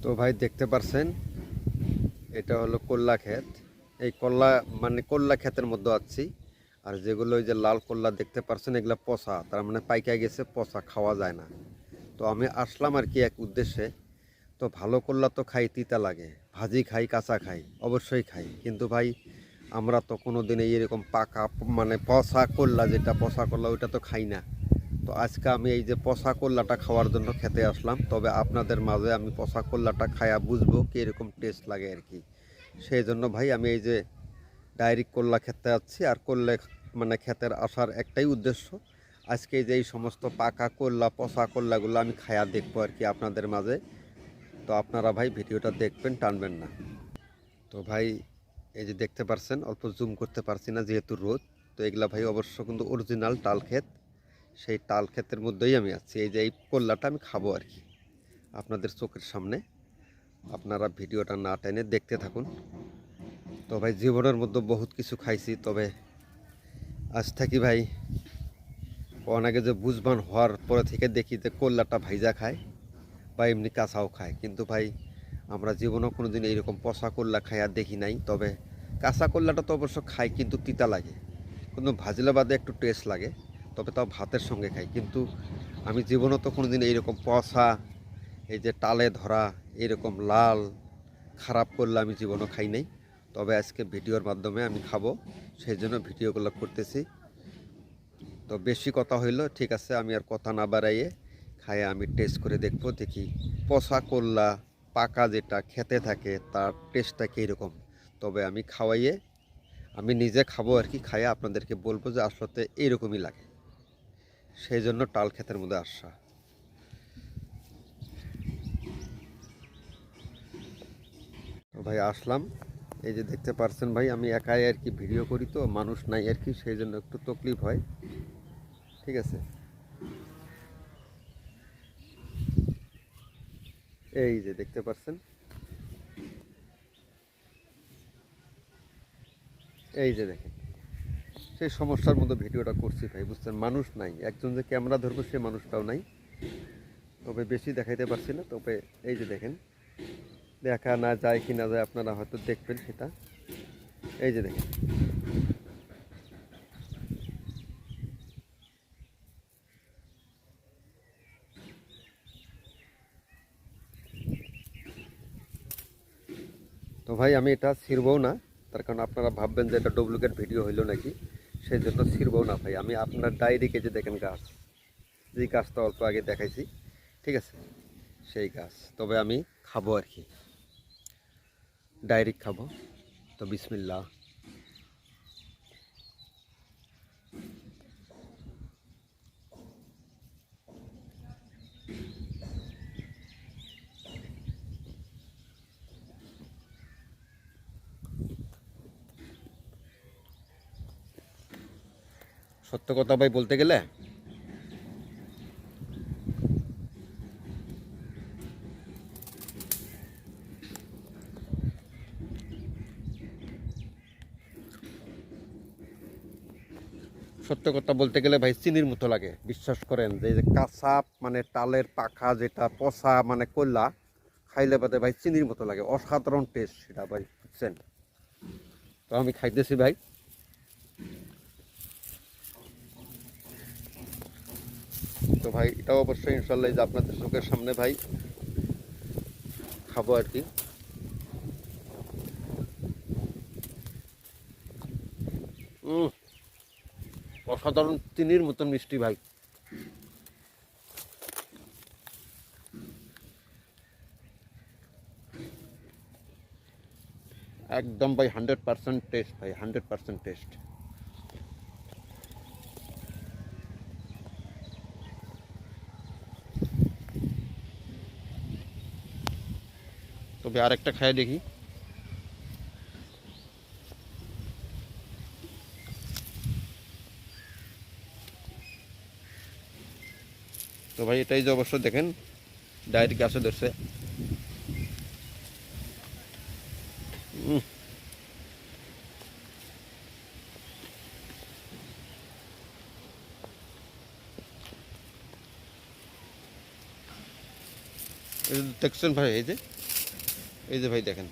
তো ভাই দেখতে পারছেন এটা হলো করলা ক্ষেত। এই করলা মানে করলা ক্ষেতের মধ্যে আছি। আর যেগুলো ওই যে লাল করলা দেখতে পারছেন এগুলো পচা, তার মানে পাইকা গেছে, পচা খাওয়া যায় না। তো আমি আসলাম আর কি এক উদ্দেশ্যে। তো ভালো করলা তো খাই, তিতা লাগে, ভাজি খাই, কাঁচা খাই, অবশ্যই খাই, কিন্তু ভাই আমরা তো কোনো দিন এরকম পাকা মানে পচা করলা, যেটা পচা করলা ওইটা তো খাই না। তো আজকে আমি এই যে পচা করলাটা খাওয়ার জন্য খেতে আসলাম। তবে আপনাদের মাঝে আমি পচা করলাটা খায়া বুঝবো কীরকম টেস্ট লাগে আর কি। সেই জন্য ভাই আমি এই যে ডাইরেক্ট করলা খেতে যাচ্ছি। আর করলে মানে ক্ষেতের আসার একটাই উদ্দেশ্য, আজকে যে এই সমস্ত পাকা করলা, পচা করলাগুলো আমি খায়া দেখবো আর কি আপনাদের মাঝে। তো আপনারা ভাই ভিডিওটা দেখবেন, টানবেন না। তো ভাই এই যে দেখতে পারছেন, অল্প জুম করতে পারছি না যেহেতু রোদ। তো এগুলা ভাই অবশ্য কিন্তু অরিজিনাল তাল ক্ষেত। সেই তাল ক্ষেতের মধ্যেই আমি আছি। এই যে এই করলাটা আমি খাবো আর কি আপনাদের চোখের সামনে। আপনারা ভিডিওটা না টেনে দেখতে থাকুন। তো ভাই জীবনের মধ্যে বহুত কিছু খাইছি, তবে আজ থাকি ভাই অনেকে যে বুঝবান হওয়ার পরে থেকে দেখি যে করলাটা ভাইজা খায় বা এমনি কাঁচাও খায়, কিন্তু ভাই আমরা জীবনেও কোনো দিন এইরকম পচা করলা খাই আর দেখি নাই। তবে কাঁচা করলাটা তো অবশ্য খাই, কিন্তু তিতা লাগে, কিন্তু ভাজলে বাদে একটু টেস্ট লাগে। তবে তাও ভাতের সঙ্গে খাই, কিন্তু আমি জীবনেও তো কোনো দিন এইরকম পচা, এই যে টালে ধরা এরকম লাল খারাপ করলা আমি জীবনও খাই নাই। তবে আজকে ভিডিওর মাধ্যমে আমি খাবো, সেই জন্য ভিডিওগুলো করতেছি। তো বেশি কথা হইলো, ঠিক আছে, আমি আর কথা না বাড়াইয়ে খাইয়ে আমি টেস্ট করে দেখবো, দেখি পচা করলা পাকা যেটা খেতে থাকে তার টেস্টটা কীরকম। তবে আমি খাওয়াইয়ে আমি নিজে খাবো আর কি, খাইয়ে আপনাদেরকে বলবো যে আসলে এইরকমই লাগে। সেই জন্য টাল ক্ষেতের মধ্যে আসা। তো ভাই আসলাম, এই যে দেখতে পারছেন ভাই আমি একাই আর কি ভিডিও করি, তো মানুষ নাই আর কি, সেই জন্য একটু তকলিফ হয়, ঠিক আছে। এই যে দেখতে পাচ্ছেন, এই যে দেখেন, সেই সমস্যার মধ্যে ভিডিওটা করছি ভাই, বুঝছেন, মানুষ নাই, একজন যে ক্যামেরা ধরবো সে মানুষটাও নাই। তবে বেশি দেখাইতে পারছি না। তবে এই যে দেখেন, দেখা না যায় কি না যায় আপনারা হয়তো দেখবেন সেটা। এই যে দেখেন, তো ভাই আমি এটা ছিড়বও না, তার কারণ আপনারা ভাববেন যে এটা ডুপ্লিকেট ভিডিও হইলো নাকি, সেই জন্য ছিড়বও না ভাই। আমি আপনার ডাইরেক্ট যে দেখেন গাছ, যে গাছটা অল্প আগে দেখাইছি, ঠিক আছে, সেই গাছ। তবে আমি খাবো আর কি, ডাইরেক্ট খাবো। তো বিসমিল্লাহ। সত্য কথা ভাই বলতে গেলে ভাই চিনির মতো লাগে, বিশ্বাস করেন। যে যে কাঁচা মানে টালের পাখা যেটা পচা মানে কল্লা খাইলে বাদে ভাই চিনির মতো লাগে, অসাধারণ টেস্ট সেটা ভাই, বুঝছেন। তো আমি খাইতেছি ভাই। তো ভাই এটাও অবশ্যই ইনশাল্লাহ যে আপনাদের চোখের সামনে ভাই খাবো আর কি। অসাধারণ চিনির মতন মিষ্টি ভাই। একদম ভাই 100% টেস্ট ভাই, 100% টেস্ট। তবে আরেকটা খাই দেখি। তো ভাই এটাই যে অবশ্য দেখেন ডাইরেক্ট গাছে ধরছে। দেখছেন ভাই, এই যে এই যে ভাই দেখেন,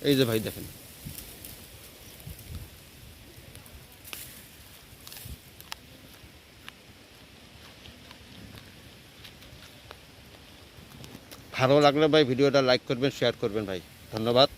এই যে ভাই দেখেন, ভালো লাগলে ভাই ভিডিওটা লাইক করবেন, শেয়ার করবেন ভাই। ধন্যবাদ।